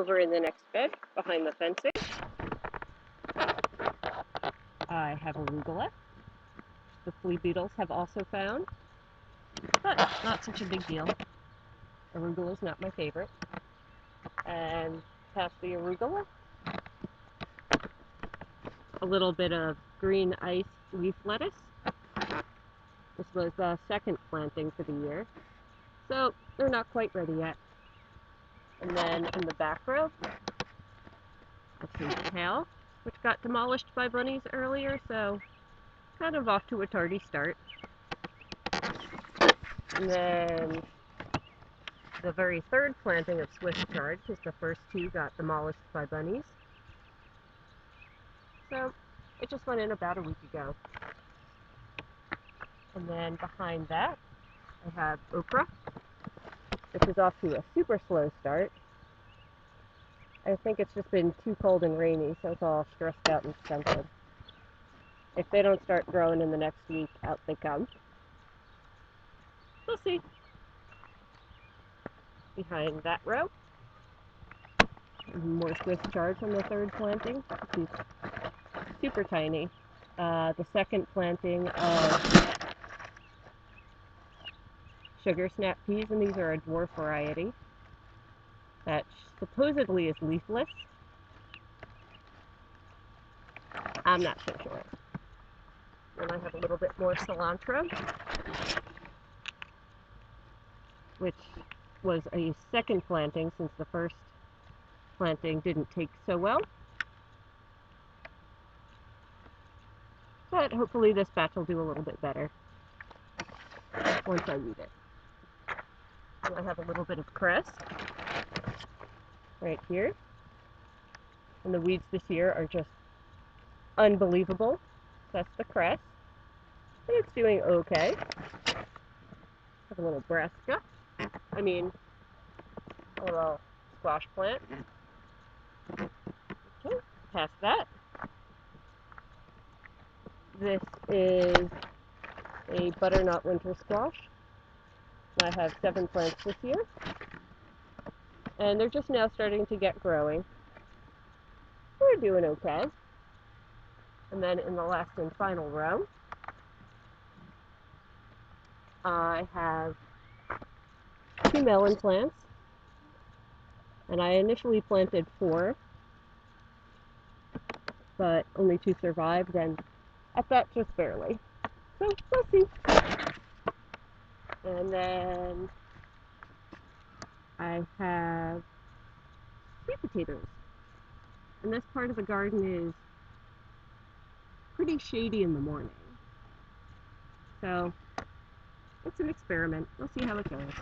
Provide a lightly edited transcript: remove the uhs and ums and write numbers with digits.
over in the next bed behind the fencing, I have arugula. The flea beetles have also found, but not such a big deal. Arugula is not my favorite. And past the arugula, a little bit of green ice leaf lettuce. This was the second planting for the year, so they're not quite ready yet. And then in the back row, I see kale, which got demolished by bunnies earlier, so kind of off to a tardy start. And then the very third planting of Swiss chard, because the first two got demolished by bunnies. So it just went in about a week ago. And then behind that, I have okra, which is off to a super slow start. I think it's just been too cold and rainy, so it's all stressed out and stunted. If they don't start growing in the next week, out they come. We'll see. Behind that row, more Swiss chard from the third planting. She's super tiny. The second planting of sugar snap peas, and these are a dwarf variety that supposedly is leafless. I'm not so sure. Then I have a little bit more cilantro, which was a second planting since the first planting didn't take so well. But hopefully this batch will do a little bit better once I weed it. And I have a little bit of cress right here. And the weeds this year are just unbelievable. That's the cress. And it's doing okay. Have a little brassica. A little squash plant. Okay, past that. This is a butternut winter squash. I have 7 plants this year. And they're just now starting to get growing. We're doing okay. And then in the last and final row, I have 2 melon plants. And I initially planted 4, but only 2 survived, and at that just barely. So we'll see. And then I have sweet potatoes. And this part of the garden is pretty shady in the morning. So it's an experiment. We'll see how it goes.